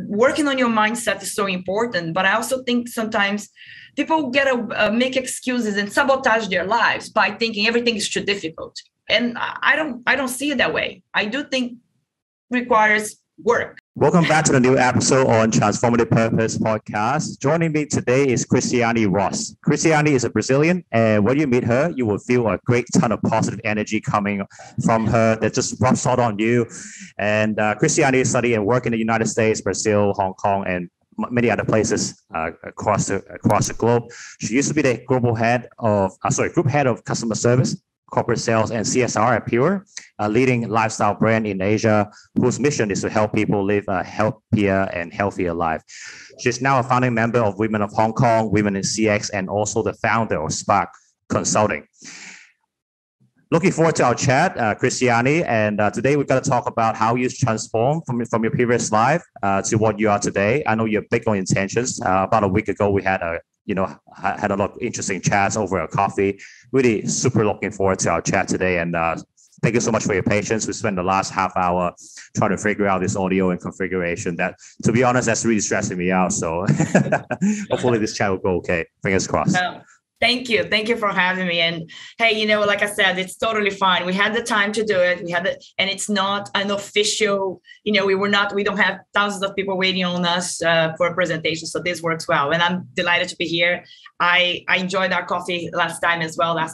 working on your mindset is so important. But I also think sometimes people get to make excuses and sabotage their lives by thinking everything is too difficult. And I don't see it that way. I do think requires work. Welcome back to the new episode on Transformative Purpose podcast. Joining me today is Cristiane Ross. Cristiane is a Brazilian, and when you meet her, you will feel a great ton of positive energy coming from her that just rubs out on you. And Cristiane studied and worked in the United States, Brazil, Hong Kong, and many other places across the globe. She used to be the group head of customer service, corporate sales, and CSR at Pure, a leading lifestyle brand in Asia whose mission is to help people live a healthier and healthier life. She's now a founding member of Women of Hong Kong, Women in CX, and also the founder of Spark Consulting. Looking forward to our chat, Cristiane, and today we're going to talk about how you transform from your previous life to what you are today. I know you're big on intentions. About a week ago, we had a lot of interesting chats over a coffee. Really super looking forward to our chat today. And thank you so much for your patience. We spent the last half hour trying to figure out this audio and configuration that, to be honest, that's really stressing me out. So hopefully this chat will go okay. Fingers crossed. Thank you. Thank you for having me. And hey, like I said, it's totally fine. We had the time to do it. And it's not an official, we don't have thousands of people waiting on us for a presentation. So this works well. And I'm delighted to be here. I enjoyed our coffee last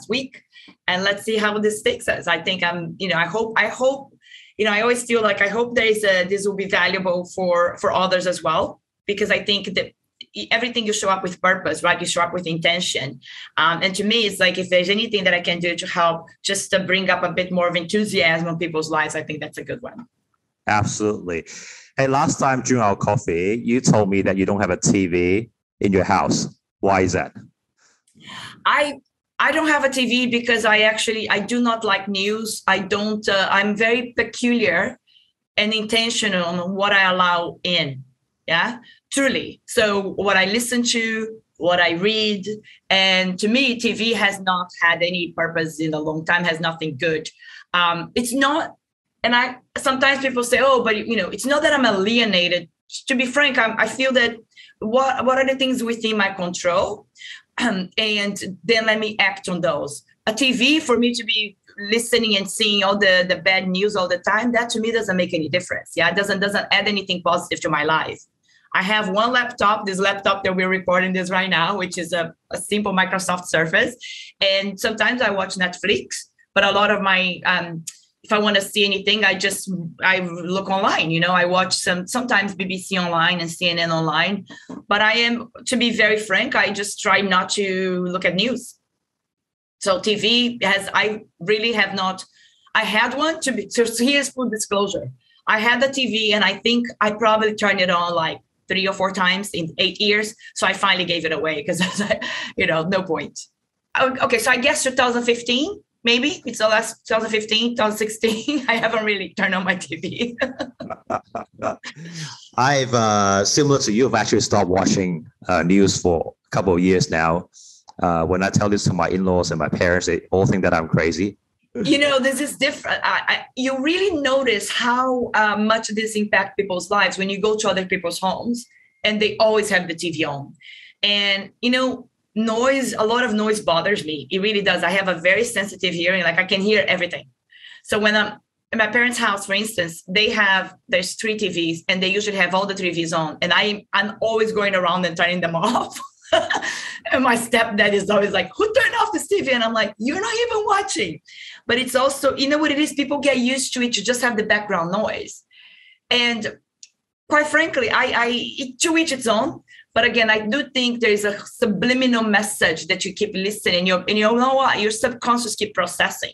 week. And let's see how this takes us. I think I hope, I always feel like I hope this will be valuable for others as well, because I think that everything you show up with purpose, right? You show up with intention. And to me, it's like, if there's anything that I can do to help just to bring up a bit more of enthusiasm in people's lives, I think that's a good one. Absolutely. Hey, last time during our coffee, you told me that you don't have a TV in your house. Why is that? I don't have a TV because I do not like news. I'm very peculiar and intentional on what I allow in. Yeah, truly. So what I listen to, what I read, and to me, TV has not had any purpose in a long time, has nothing good. It's not, and sometimes people say, oh, but it's not that I'm alienated. To be frank, I feel that what are the things within my control? And then let me act on those. A TV, for me to be listening and seeing all the bad news all the time, that to me doesn't make any difference. Yeah, it doesn't add anything positive to my life. I have one laptop, this laptop that we're recording this right now, which is a simple Microsoft Surface. And sometimes I watch Netflix, but a lot of my, if I want to see anything, I look online. I watch sometimes BBC online and CNN online. But to be very frank, I just try not to look at news. So TV I really have not. I had one so here's full disclosure. I had the TV and I think I probably turned it on like 3 or 4 times in 8 years. So I finally gave it away because no point. Okay, so I guess 2015. Maybe it's the last 2015, 2016. I haven't really turned on my TV. I've, similar to you, I've actually stopped watching news for a couple of years now. When I tell this to my in-laws and my parents, they all think that I'm crazy. This is different. You really notice how much this impacts people's lives when you go to other people's homes and they always have the TV on. And, noise, a lot of noise bothers me. It really does. I have a very sensitive hearing. Like I can hear everything. So when I'm at my parents' house, for instance, there's 3 TVs and they usually have all the TVs on. And I'm always going around and turning them off. And my stepdad is always like, who turned off this TV? And I'm like, you're not even watching. But it's also, what it is? People get used to it to just have the background noise. And quite frankly, to each its own. But again, I do think there is a subliminal message that you keep listening. And you know what? Your subconscious keep processing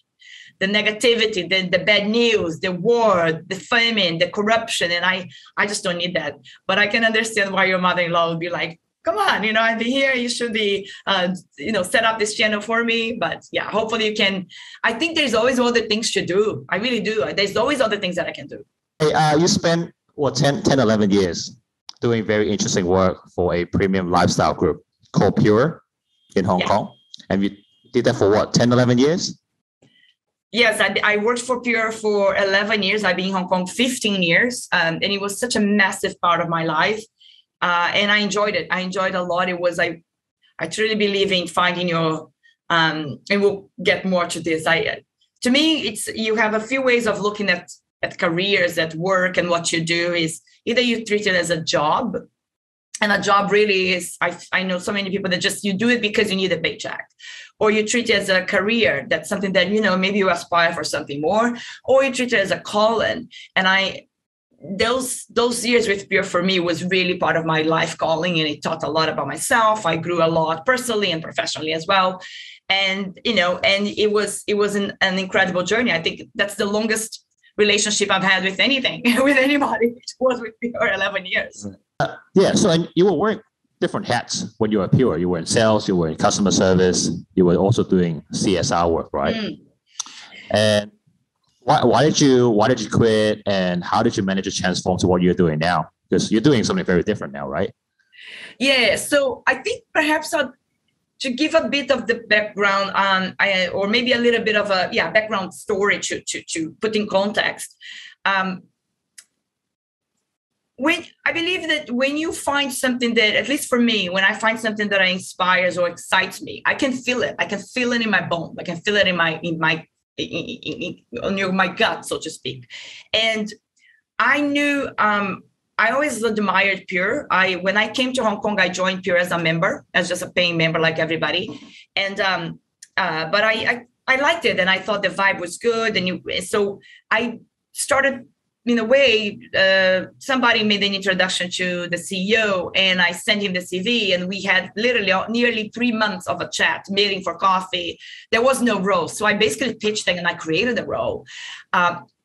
the negativity, the bad news, the war, the famine, the corruption. And I just don't need that. But I can understand why your mother-in-law would be like, come on, I've been here. You should be, set up this channel for me. But yeah, hopefully you can. I think there's always other things to do. I really do. There's always other things that I can do. Hey, you spent, 10, 11 years doing very interesting work for a premium lifestyle group called Pure in Hong Kong. And you did that for 10, 11 years? Yes, I worked for Pure for 11 years. I've been in Hong Kong 15 years, and it was such a massive part of my life. And I enjoyed it. I enjoyed it a lot. I truly believe in finding your, and we'll get more to this. To me, you have a few ways of looking at careers, at work, and what you do is either you treat it as a job, and a job really is, I know so many people that just, you do it because you need a paycheck, or you treat it as a career. That's something that, maybe you aspire for something more, or you treat it as a calling. And those years with Pure for me was really part of my life calling, and it taught a lot about myself. I grew a lot personally and professionally as well. And, and it was an incredible journey. I think that's the longest relationship I've had with anything, with anybody. It was with Pure 11 years. Yeah. So, and you were wearing different hats when you were Pure. You were in sales, you were in customer service, you were also doing CSR work, right? And why did you quit, and how did you manage to transform to what you're doing now? Because you're doing something very different now, right? Yeah. So I think perhaps to give a bit of the background or maybe a little bit of a background story to put in context. When I believe that when you find something that, at least for me, when I find something that inspires or excites me, I can feel it. I can feel it in my bones. I can feel it in my gut, so to speak. And I knew I always admired Pure. When I came to Hong Kong, I joined Pure as a member, as just a paying member like everybody. And but I liked it, and I thought the vibe was good. And so I started, in a way, somebody made an introduction to the CEO, and I sent him the CV, and we had literally nearly 3 months of a chat, meeting for coffee. There was no role. So I basically pitched it, and I created a role.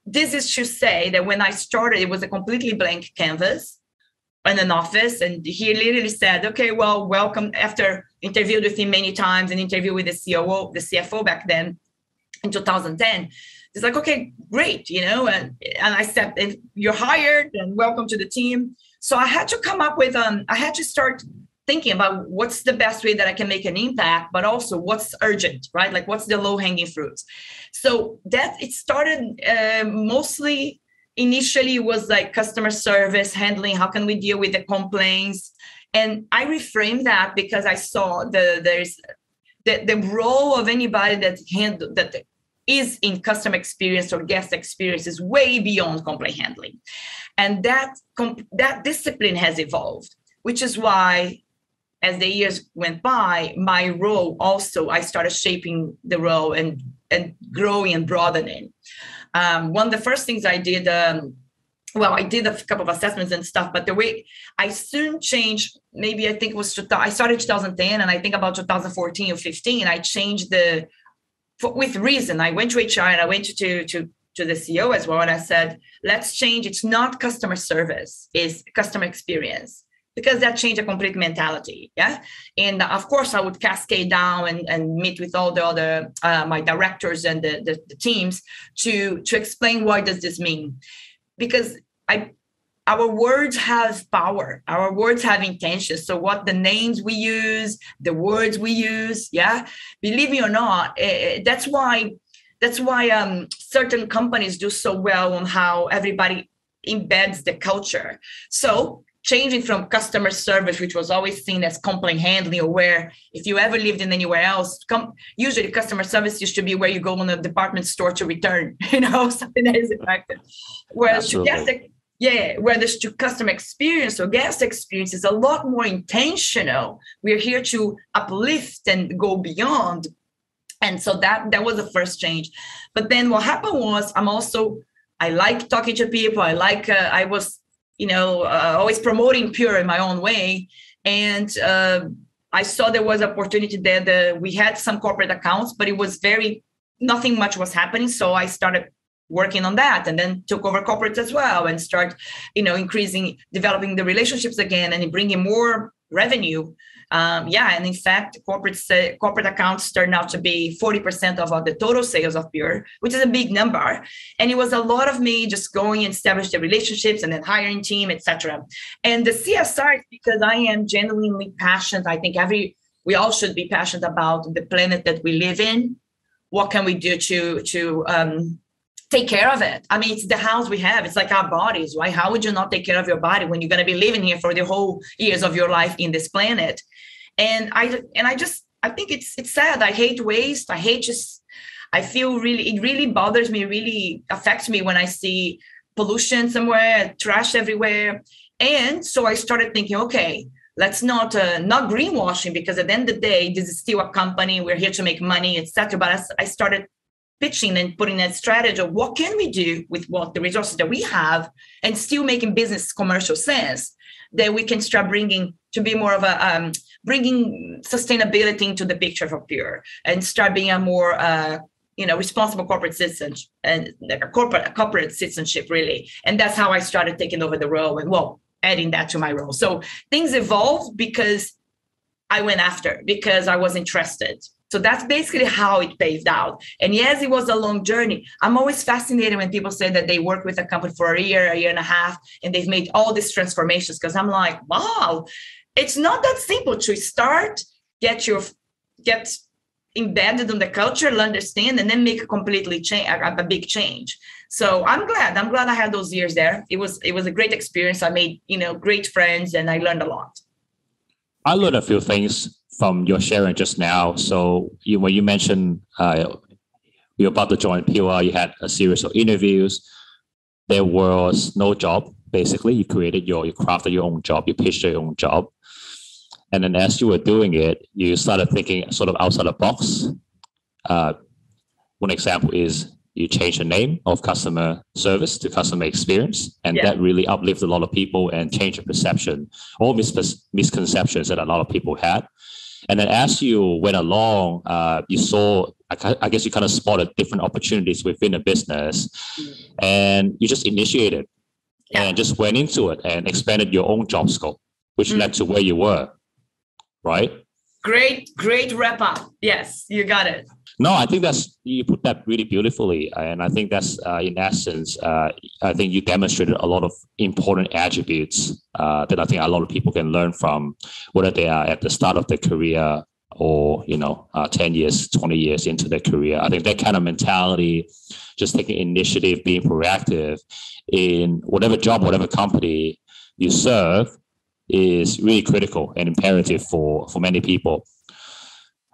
This is to say that when I started, it was a completely blank canvas in an office. And he literally said, okay, well, welcome. After interviewed with him many times and interviewed with the CFO back then in 2010, it's like, okay, great, and I said, you're hired and welcome to the team. So I had to come up with, I had to start thinking about what's the best way that I can make an impact, but also what's urgent, right? Like what's the low hanging fruits. So that it started mostly initially was like customer service handling. How can we deal with the complaints? And I reframed that because I saw there's the role of anybody that is in customer experience or guest experience is way beyond complaint handling. And that discipline has evolved, which is why as the years went by, my role also, I started shaping the role and growing and broadening. One of the first things I did, I did a couple of assessments and stuff, but the way I soon changed, maybe I think it was, I started in 2010, and I think about 2014 or 15, I changed with reason. I went to HR and I went to the CEO as well. And I said, let's change. It's not customer service, it's customer experience, because that changed a complete mentality. Yeah. And of course I would cascade down and meet with all the other, my directors and the teams to explain what does this mean? Because our words have power. Our words have intention. So what the names we use, the words we use, believe me or not, that's why certain companies do so well on how everybody embeds the culture. So changing from customer service, which was always seen as complaint handling, or where if you ever lived in anywhere else, usually customer service used to be where you go in a department store to return, something that is effective. Whereas to customer experience or guest experience is a lot more intentional. We're here to uplift and go beyond. And so that was the first change. But then what happened was I like talking to people. I was, always promoting Pure in my own way. And I saw there was opportunity there. We had some corporate accounts, but it was nothing much was happening. So I started working on that, and then took over corporates as well, and start, developing the relationships again and bringing more revenue. And in fact, corporate accounts turned out to be 40% of the total sales of Pure, which is a big number. And it was a lot of me just going and establish the relationships and then hiring team, etc. And the CSR is because I am genuinely passionate. I think we all should be passionate about the planet that we live in. what can we do to take care of it? I mean, it's the house we have. It's like our bodies, right? How would you not take care of your body when you're going to be living here for the whole years of your life in this planet? And I think it's sad. I hate waste. I feel it really bothers me, really affects me when I see pollution somewhere, trash everywhere. And so I started thinking, okay, let's not greenwashing, because at the end of the day, this is still a company. We're here to make money, etc. But I started pitching and putting that strategy of what can we do with what the resources that we have and still making business commercial sense, that we can start bringing to be more of a bringing sustainability into the picture for Pure and start being a more responsible corporate citizen and like a corporate citizenship, really. And that's how I started taking over the role and adding that to my role. So things evolved because I went after, because I was interested. So that's basically how it paved out. And yes, it was a long journey. I'm always fascinated when people say that they work with a company for a year and a half, and they've made all these transformations, because I'm like, wow, it's not that simple to start, get embedded in the culture, understand, and then make a big change. So I'm glad I had those years there. It was a great experience. I made, great friends, and I learned a lot. I learned a few things from your sharing just now. So when you mentioned you're about to join Pure, you had a series of interviews. There was no job, basically. You crafted your own job, you pitched your own job. And then as you were doing it, you started thinking sort of outside the box. One example is you changed the name of customer service to customer experience. And that really uplifted a lot of people and changed the perception, all misconceptions that a lot of people had. And then as you went along, you saw, I guess you kind of spotted different opportunities within the business, and you just initiated and just went into it and expanded your own job scope, which led to where you were, right? Great wrap up. Yes, you got it. No, I think you put that really beautifully. And I think that's, in essence, I think you demonstrated a lot of important attributes that I think a lot of people can learn from, whether they are at the start of their career or, 10 years, 20 years into their career. I think that kind of mentality, just taking initiative, being proactive in whatever job, whatever company you serve, is really critical and imperative for many people.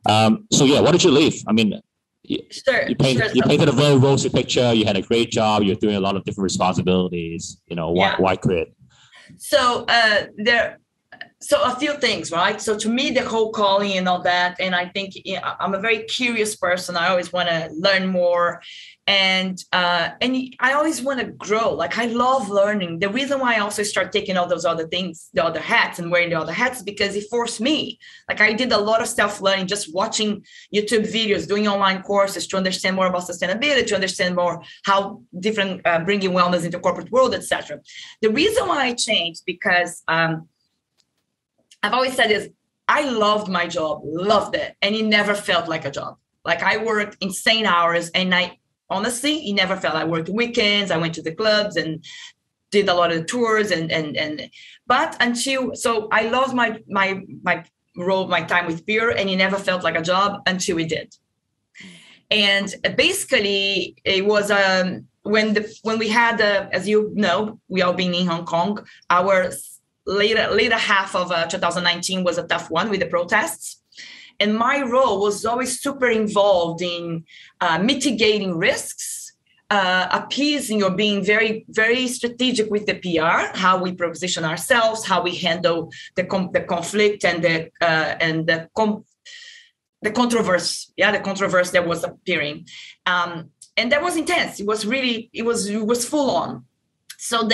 What did you leave? I mean, you painted a very rosy picture. You had a great job. You're doing a lot of different responsibilities. Why quit? So a few things, right? So to me, the whole calling and all that, and I think I'm a very curious person. I always want to learn more. And I always want to grow. Like, I love learning. The reason why I also start taking all those other things, the other hats, and wearing the other hats, because it forced me. Like, I did a lot of self-learning, just watching YouTube videos, doing online courses to understand more about sustainability, to understand more how different bringing wellness into corporate world, etc. The reason why I changed, because I've always said is I loved my job, loved it, and it never felt like a job. Like, I worked insane hours, and honestly, it never felt. I worked weekends. I went to the clubs and did a lot of the tours so I loved my role, my time with Pure, and it never felt like a job until it did. And basically, it was when we had, as you know, we all been in Hong Kong. Our later half of 2019 was a tough one with the protests. And my role was always super involved in mitigating risks, appeasing or being very, very strategic with the PR, how we position ourselves, how we handle the conflict and the controversy. The controversy that was appearing. And that was intense. It was full on. So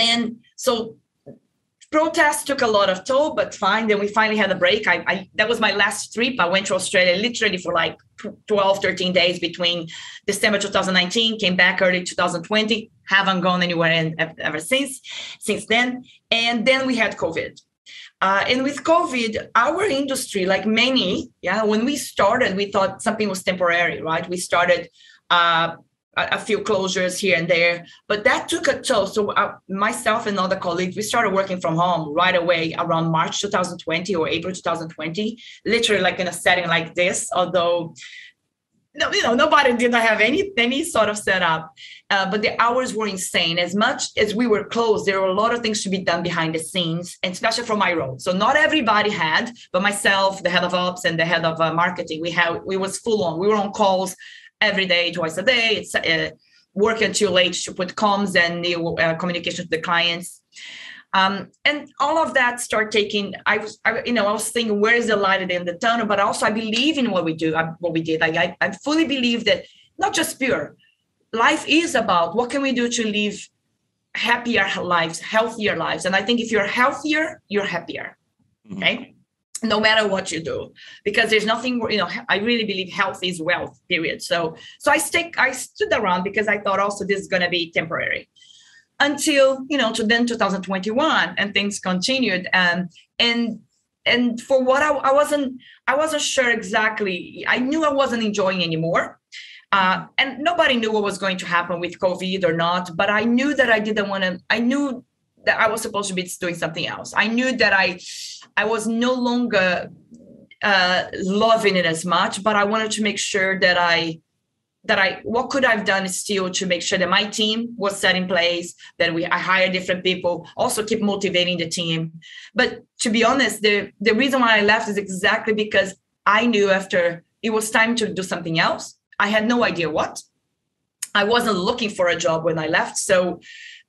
protests took a lot of toll, but fine. Then we finally had a break. That was my last trip. I went to Australia literally for like 12, 13 days between December 2019, came back early 2020, haven't gone anywhere ever since then. And then we had COVID. And with COVID, our industry, like many, when we started, we thought something was temporary, right? We started a few closures here and there, but that took a toll. So myself and other colleagues, we started working from home right away around March 2020 or April 2020, literally like in a setting like this, although no, nobody did not have any sort of setup, but the hours were insane. As much as we were closed, there were a lot of things to be done behind the scenes, and especially for my role. So not everybody had, but myself, the head of ops and the head of marketing, we was full on. We were on calls every day, twice a day. It's work until late to put comms and communication to the clients. And all of that start taking, I was thinking, where is the light at the end of the tunnel? But also I believe in what we did. I fully believe that not just pure life is about what can we do to live happier lives, healthier lives. And I think if you're healthier, you're happier. Okay. No matter what you do, because there's nothing, I really believe health is wealth, period. So I stood around because I thought also this is going to be temporary. Until, to then 2021, and things continued. And for what I wasn't sure exactly. I knew I wasn't enjoying anymore. And nobody knew what was going to happen with COVID or not, but I knew that I knew that I was supposed to be doing something else. I knew that I was no longer loving it as much, but I wanted to make sure that what could I've done still to make sure that my team was set in place, that I hired different people, also keep motivating the team. But to be honest, the reason why I left is exactly because I knew after it was time to do something else. I had no idea what. I wasn't looking for a job when I left. So,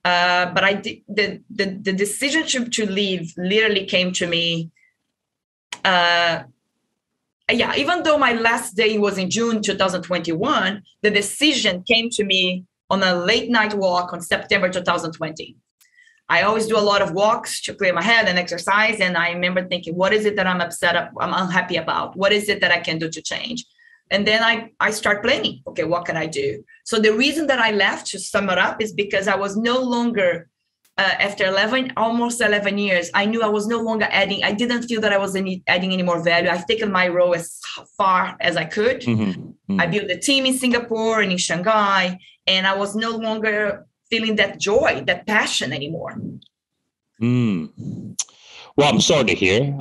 but I did, the decision to leave literally came to me. Even though my last day was in June 2021, the decision came to me on a late night walk on September 2020. I always do a lot of walks to clear my head and exercise. And I remember thinking, what is it that I'm unhappy about? What is it that I can do to change? And then I start planning. Okay, what can I do? So the reason that I left, to sum it up, is because I was no longer, after almost 11 years, I knew I was no longer adding. I didn't feel that I was adding any more value. I've taken my role as far as I could. Mm-hmm. I built a team in Singapore and in Shanghai, and I was no longer feeling that joy, that passion anymore. Well, I'm sorry to hear.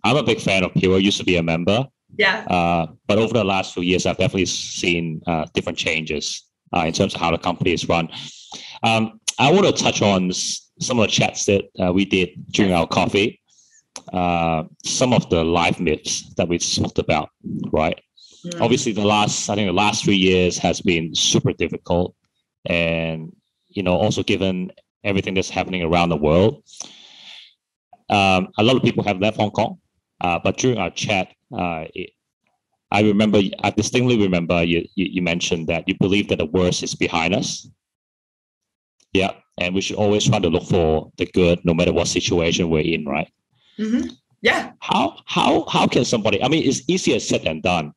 I'm a big fan of Pure. I used to be a member. Yeah. But over the last few years, I've definitely seen different changes in terms of how the company is run. I want to touch on some of the chats that we did during our coffee, some of the life myths that we talked about, right? Obviously, the last 3 years has been super difficult. And, also given everything that's happening around the world, a lot of people have left Hong Kong. But during our chat, I distinctly remember you mentioned that you believe that the worst is behind us. Yeah, and we should always try to look for the good, no matter what situation we're in, right? Mm-hmm. Yeah. How can somebody? I mean, it's easier said than done,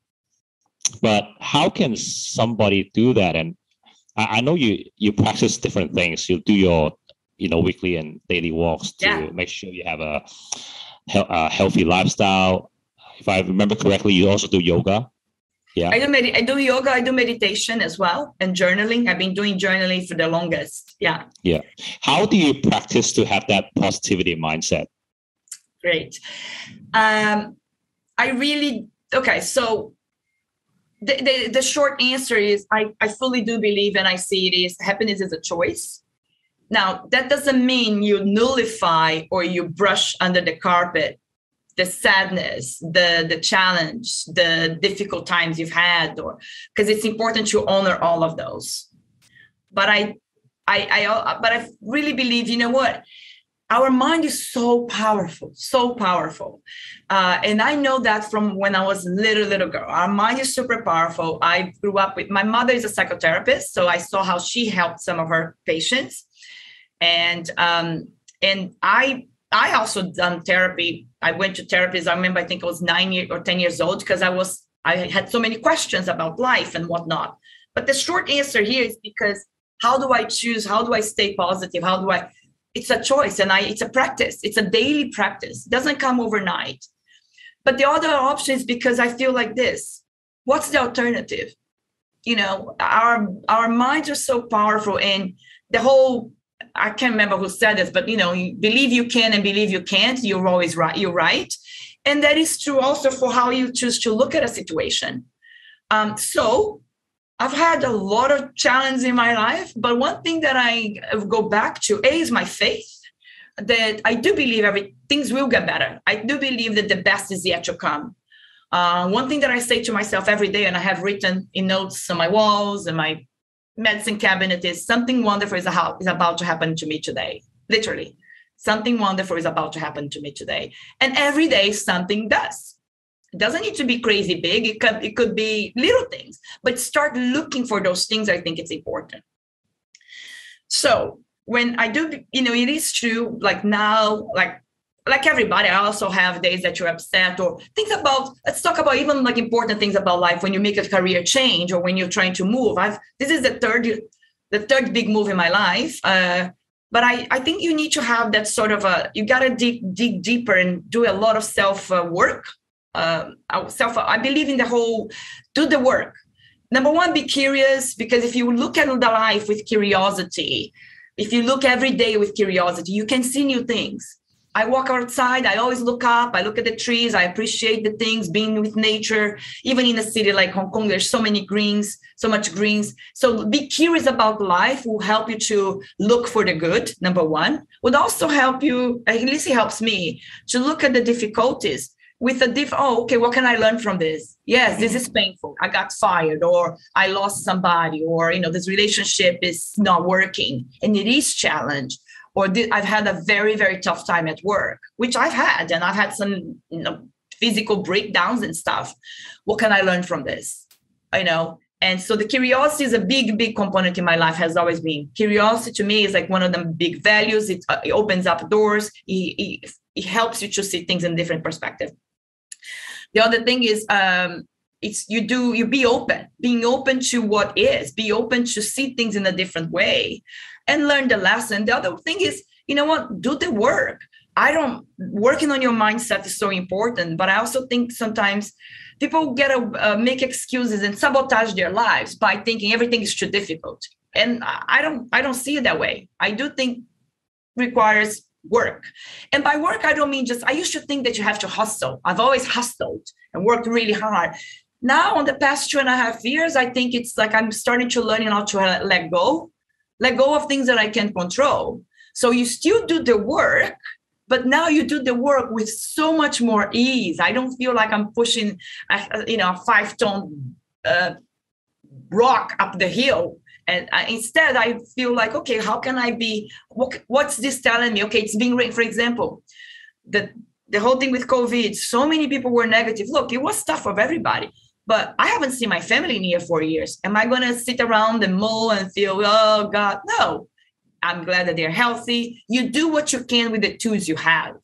but how can somebody do that? And I know you practice different things. You do your weekly and daily walks to make sure you have a healthy lifestyle. If I remember correctly, you also do yoga. Yeah, I do yoga. I do meditation as well, and journaling. I've been doing journaling for the longest. Yeah. Yeah. How do you practice to have that positivity mindset? Great. So the short answer is I fully do believe, and I see it is happiness is a choice. Now, that doesn't mean you nullify or you brush under the carpet the sadness, the challenge, the difficult times you've had, or because it's important to honor all of those. But I really believe, our mind is so powerful, and I know that from when I was a little girl. Our mind is super powerful. I grew up with, my mother is a psychotherapist, so I saw how she helped some of her patients. And I also done therapy. I went to therapists. I remember, I think I was 9 or 10 years old, because I had so many questions about life and whatnot. But the short answer here is because how do I choose? How do I stay positive? It's a choice, and it's a practice. It's a daily practice. It doesn't come overnight. But the other option is because I feel like this. What's the alternative? Our minds are so powerful, and the whole, I can't remember who said this, but you believe you can and believe you can't. You're always right. You're right. And that is true also for how you choose to look at a situation. So I've had a lot of challenges in my life, but one thing that I go back to is my faith, that I do believe things will get better. I do believe that the best is yet to come. One thing that I say to myself every day, and I have written in notes on my walls and my medicine cabinet, is something wonderful is about to happen to me today. Literally, something wonderful is about to happen to me today. And every day something does. It doesn't need to be crazy big. It could be little things, but start looking for those things. I think it's important. So when I do, it is true, like now, like everybody, I also have days that you're upset or let's talk about even like important things about life when you make a career change or when you're trying to move. This is the third big move in my life. But I think you need to have that sort of you got to dig deeper and do a lot of self-work. I believe in the whole, do the work. Number one, be curious, because if you look at the life with curiosity, if you look every day with curiosity, you can see new things. I walk outside, I always look up, I look at the trees, I appreciate the things, being with nature. Even in a city like Hong Kong, there's so much greens. So be curious about life will help you to look for the good, number one. Would also help you, at least it helps me, to look at the difficulties with okay, what can I learn from this? Yes, this is painful. I got fired, or I lost somebody, or, this relationship is not working and it is challenged. Or I've had a very, very tough time at work, which I've had, and I've had some, physical breakdowns and stuff. What can I learn from this? And so the curiosity is a big, big component in my life, has always been. Curiosity to me is like one of the big values. It opens up doors. It helps you to see things in different perspective. The other thing is, you be open, being open to what is, be open to see things in a different way and learn the lesson. The other thing is, do the work. Working on your mindset is so important, but I also think sometimes people get to make excuses and sabotage their lives by thinking everything is too difficult. And I don't see it that way. I do think requires work. And by work, I don't mean I used to think that you have to hustle. I've always hustled and worked really hard. Now, on the past 2.5 years, I think it's like I'm starting to learn how to let go of things that I can't control. So you still do the work, but now you do the work with so much more ease. I don't feel like I'm pushing, a 5-ton rock up the hill. And instead, I feel like, okay, how can I be, what's this telling me? Okay, it's being written, for example, the whole thing with COVID, so many people were negative. Look, it was tough for everybody, but I haven't seen my family in near 4 years. Am I going to sit around and mull and feel, oh God, no, I'm glad that they're healthy. You do what you can with the tools you have.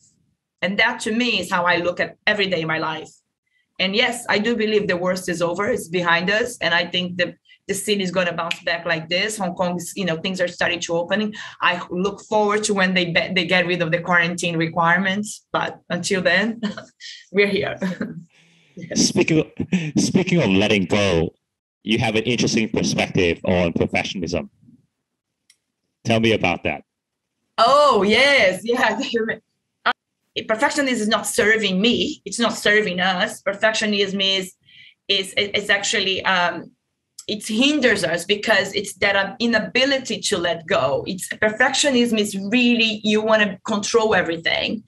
And that to me is how I look at every day in my life. And yes, I do believe the worst is over, it's behind us. And I think the city is going to bounce back like this. Hong Kong, things are starting to open. I look forward to when they get rid of the quarantine requirements. But until then, we're here. Yes. Speaking of letting go, you have an interesting perspective on perfectionism. Tell me about that. Oh, yes. Yeah. Perfectionism is not serving me. It's not serving us. Perfectionism is actually... it hinders us because it's that inability to let go. Perfectionism is really, you want to control everything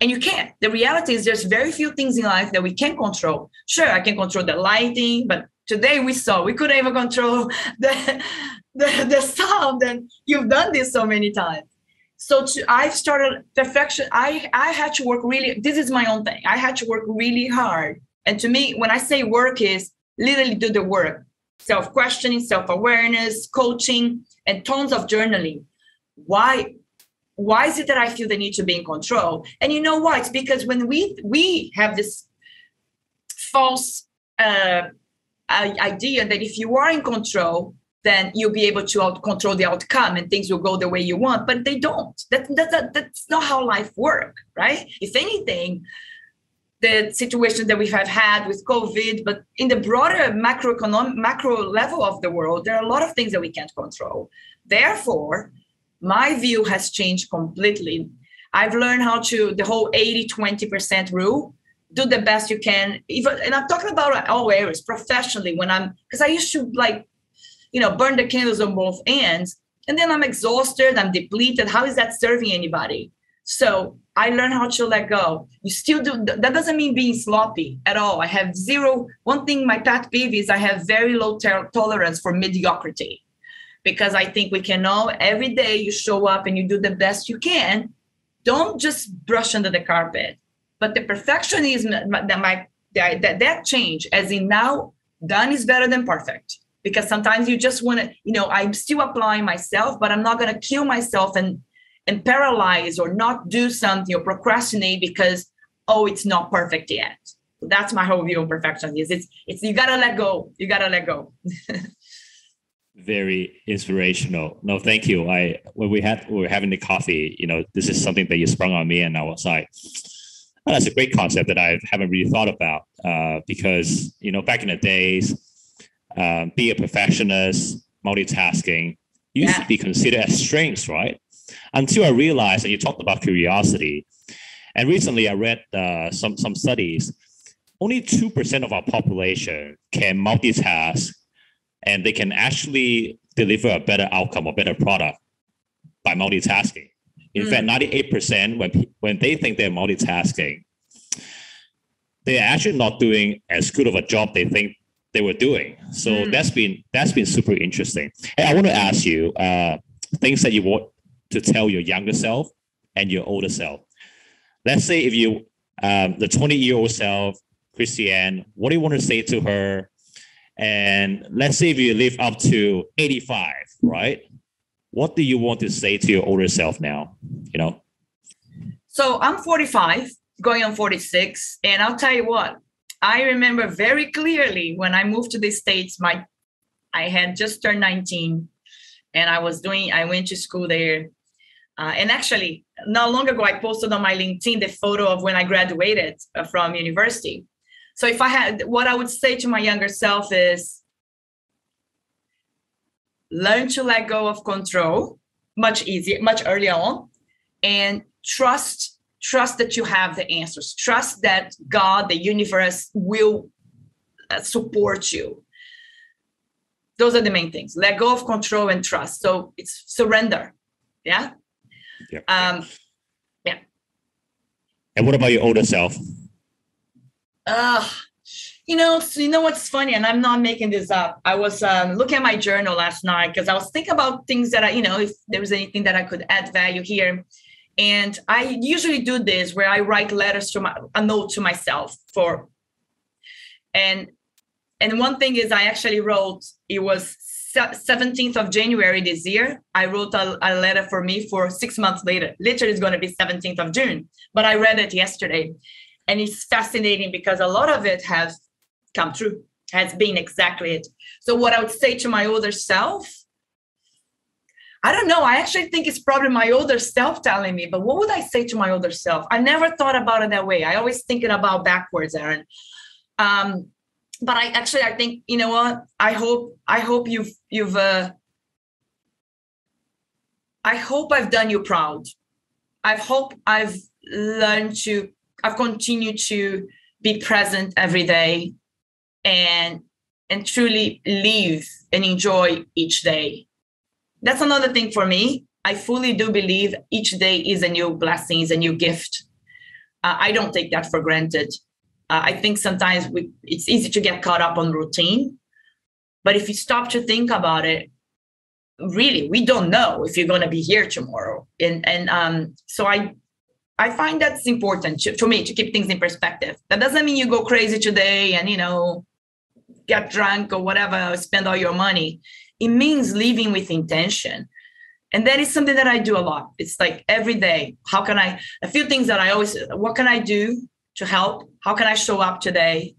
and you can't. The reality is there's very few things in life that we can control. Sure, I can control the lighting, but today we couldn't even control the sound, and you've done this so many times. So I've started perfection. I had to work really, this is my own thing. I had to work really hard. And to me, when I say work, is literally do the work. Self-questioning, self-awareness, coaching, and tons of journaling. Why is it that I feel the need to be in control? And you know why? It's because when we have this false idea that if you are in control, then you'll be able to control the outcome and things will go the way you want, but they don't. That's not how life works, right? If anything, the situation that we have had with COVID, but in the broader macro level of the world, there are a lot of things that we can't control. Therefore, my view has changed completely. I've learned the whole 80-20% rule. do the best you can. Even, and I'm talking about all areas, professionally, because I used to burn the candles on both ends, and then I'm exhausted, I'm depleted. How is that serving anybody? So I learned how to let go. You still do. That doesn't mean being sloppy at all. I have zero. One thing, my pet peeve is I have very low tolerance for mediocrity, because I think we can all, every day you show up and you do the best you can. Don't just brush under the carpet. But the perfectionism, that change, as in now, done is better than perfect. Because sometimes you just want to, I'm still applying myself, but I'm not going to kill myself and paralyze or not do something or procrastinate because, it's not perfect yet. That's my whole view of perfectionism. It's you got to let go. You got to let go. Very inspirational. No, thank you. When we were having the coffee, this is something that you sprung on me, and I was like, oh, that's a great concept that I haven't really thought about, because, back in the days, be a perfectionist, multitasking used to be considered as strengths, right? Until I realized, and you talked about curiosity, and recently I read some studies, only 2% of our population can multitask, and they can actually deliver a better outcome or better product by multitasking. In fact, 98% when they think they're multitasking, they're actually not doing as good of a job they think they were doing. So that's been super interesting. Hey, I want to ask you things that you want to tell your younger self and your older self. Let's say if you, the 20-year-old self, Cristiane, what do you want to say to her? And let's say if you live up to 85, right? What do you want to say to your older self now? So I'm 45, going on 46. And I'll tell you what, I remember very clearly when I moved to the States, I had just turned 19, and I went to school there. And actually, not long ago, I posted on my LinkedIn the photo of when I graduated from university. So what I would say to my younger self is, learn to let go of control much earlier on, and trust that you have the answers. Trust that God, the universe, will support you. Those are the main things. Let go of control and trust. So it's surrender. Yeah. Yep. Yeah. And what about your older self? You know what's funny, and I'm not making this up. I was looking at my journal last night because I was thinking about things that if there was anything that I could add value here. And I usually do this where I write letters a note to myself and one thing is I actually wrote, it was 17th of January this year. I wrote a letter for me for 6 months later. Literally, it's going to be 17th of June, but I read it yesterday. And it's fascinating because a lot of it has come true, has been exactly it. So what I would say to my older self, I don't know. I actually think it's probably my older self telling me, but what would I say to my older self? I never thought about it that way. I always thinking about backwards, Aaron. But I think, you know what? I hope I've done you proud. I hope I've continued to be present every day and truly live and enjoy each day. That's another thing for me. I fully do believe each day is a new blessing, is a new gift. I don't take that for granted. I think sometimes it's easy to get caught up on routine. But if you stop to think about it, really, we don't know if you're going to be here tomorrow. So I find that's important to me, to keep things in perspective. That doesn't mean you go crazy today and, get drunk or whatever, spend all your money. It means living with intention. And that is something that I do a lot. It's like every day, a few things that what can I do to help? How can I show up today?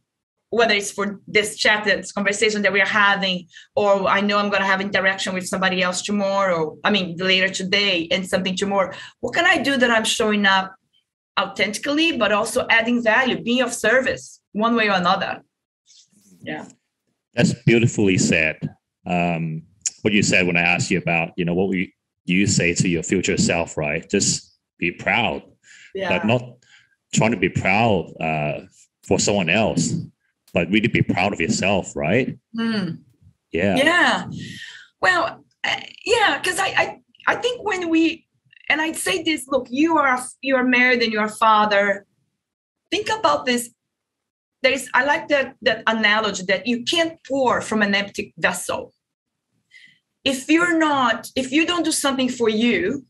Whether it's for this chat, this conversation that we're having, or I know I'm going to have interaction with somebody else tomorrow, later today, and something tomorrow. What can I do that I'm showing up authentically, but also adding value, being of service one way or another? Yeah. That's beautifully said. What you said when I asked you about, what would you say to your future self, right? Just be proud, but trying to be proud for someone else, but really be proud of yourself, right? Yeah. Well, yeah, because I think when we, and I'd say this, look, you are married and you're a father. Think about this. I like that analogy that you can't pour from an empty vessel. If you don't do something for you,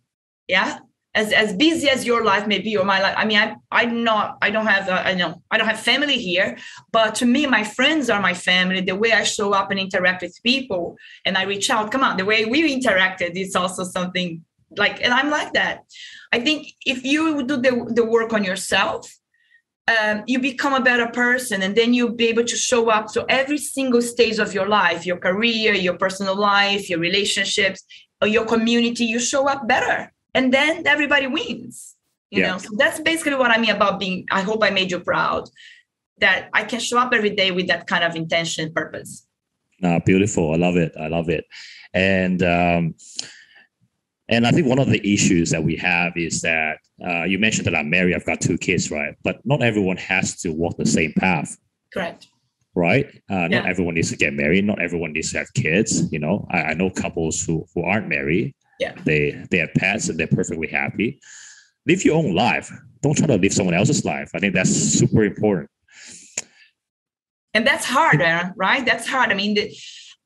yeah, as busy as your life may be or my life. I mean, I don't have family here, but to me, my friends are my family. The way I show up and interact with people and I reach out, come on, the way we interacted is also something like, and I'm like that. I think if you do the work on yourself, you become a better person, and then you'll be able to show up to every single stage of your life, your career, your personal life, your relationships, or your community. You show up better, and then everybody wins. You know, so that's basically what I mean about being. I hope I made you proud that I can show up every day with that kind of intention, purpose. Beautiful. I love it. And I think one of the issues that we have is that you mentioned that I'm married, I've got 2 kids, right? But not everyone has to walk the same path. Correct. Right? Not everyone needs to get married. Not everyone needs to have kids. You know, I know couples who aren't married. Yeah. They have pets and they're perfectly happy. Live your own life. Don't try to live someone else's life. I think that's super important. And that's hard, Aaron, right? That's hard. I mean,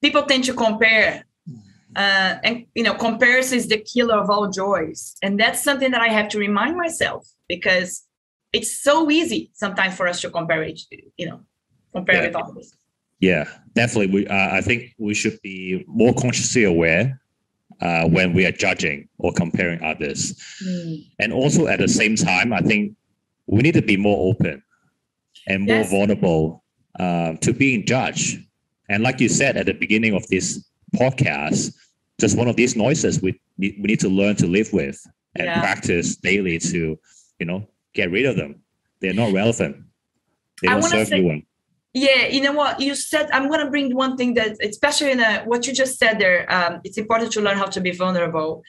people tend to compare. And comparison is the killer of all joys, and that's something that I have to remind myself, because it's so easy sometimes for us to compare with others. Yeah, definitely. I think we should be more consciously aware when we are judging or comparing others, and also at the same time, I think we need to be more open and more vulnerable to being judged. And like you said at the beginning of this podcast, just one of these noises we need to learn to live with and practice daily to, get rid of them. They're not relevant. They don't serve you one. Yeah, you know what you said. I'm going to bring one thing that, especially in what you just said there. It's important to learn how to be vulnerable.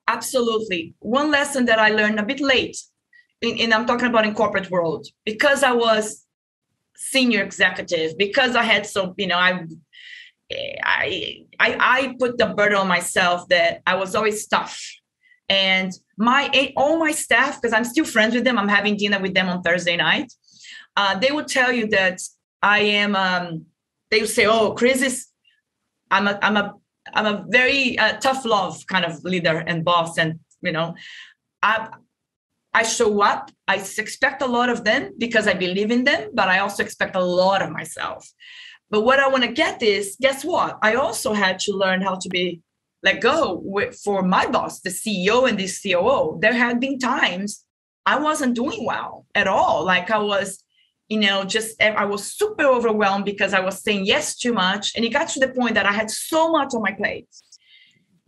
Absolutely. One lesson that I learned a bit late, and I'm talking about in corporate world, because I was senior executive, because I had I put the burden on myself that I was always tough, and all my staff, because I'm still friends with them, I'm having dinner with them on Thursday night. They would tell you that I am. They would say, "Oh, Chris I'm a very tough love kind of leader and boss, and I show up. I expect a lot of them because I believe in them, but I also expect a lot of myself." But what I want to get is, guess what? I also had to learn how to let go for my boss, the CEO and the COO. There had been times I wasn't doing well at all. Like I was, I was super overwhelmed because I was saying yes too much. And it got to the point that I had so much on my plate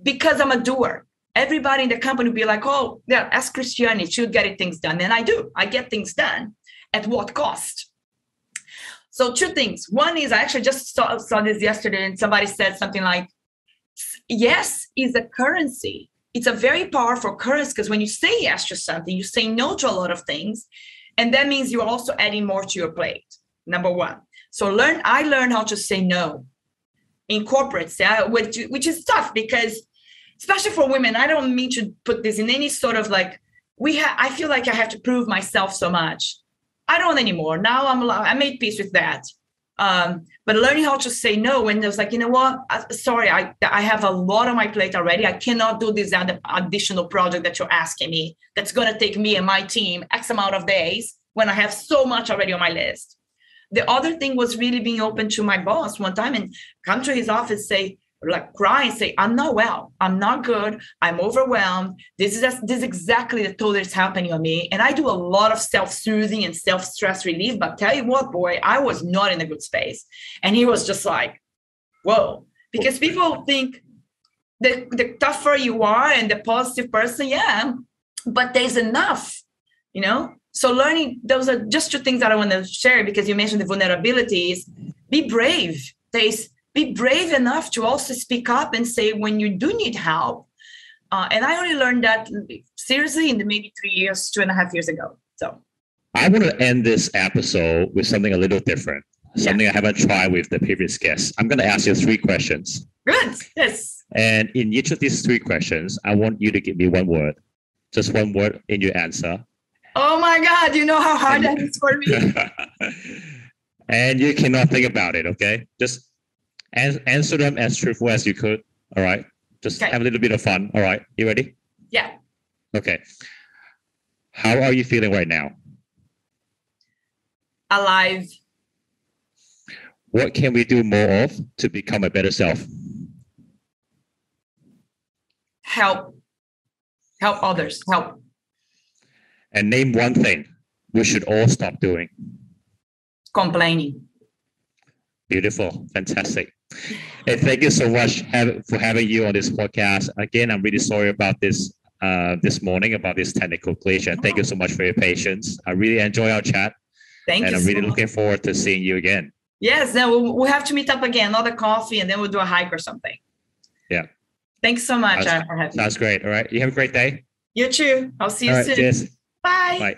because I'm a doer. Everybody in the company would be like, "Oh, yeah, ask Cristiane, she'll get things done." And I do. I get things done. At what cost? So 2 things. One is, I actually just saw this yesterday, and somebody said something like, yes is a currency. It's a very powerful currency, because when you say yes to something, you say no to a lot of things. And that means you're also adding more to your plate, number one. So I learned how to say no in corporates, which is tough, because especially for women, I don't mean to put this in any sort of I feel like I have to prove myself so much. I don't anymore. Now I made peace with that. But learning how to say no when there's like, you know what? Sorry, I have a lot on my plate already. I cannot do this additional project that you're asking me. That's going to take me and my team X amount of days when I have so much already on my list. The other thing was really being open to my boss one time and come to his office, cry and say, "I'm not well. I'm not good. I'm overwhelmed. This is exactly the toll that's happening on me." And I do a lot of self-soothing and self-stress relief, but tell you what, boy, I was not in a good space. And he was just like, whoa, because people think the tougher you are and the positive person, but there's enough, So learning, those are just 2 things that I want to share, because you mentioned the vulnerabilities. Be brave. Be brave enough to also speak up and say when you do need help. And I only learned that seriously in maybe 3 years, 2.5 years ago. So, I want to end this episode with something a little different, something I haven't tried with the previous guests. I'm going to ask you 3 questions. Good. Yes. And in each of these 3 questions, I want you to give me one word, just one word in your answer. Oh my God, you know how hard that is for me. And you cannot think about it, okay? Just answer them as truthful as you could, all right? Just have a little bit of fun, all right? You ready? Yeah. Okay. How are you feeling right now? Alive. What can we do more of to become a better self? Help others. Help. And name one thing we should all stop doing. Complaining. Beautiful. Fantastic. Hey, thank you so much for having you on this podcast. Again, I'm really sorry about this morning, about this technical glitch. And thank you so much for your patience. I really enjoy our chat. Thank you. And I'm really looking forward to seeing you again. Yes, then we'll have to meet up again, another coffee, and then we'll do a hike or something. Yeah. Thanks so much. Sounds great. All right. You have a great day. You too. I'll see you soon. Cheers. Bye. Bye.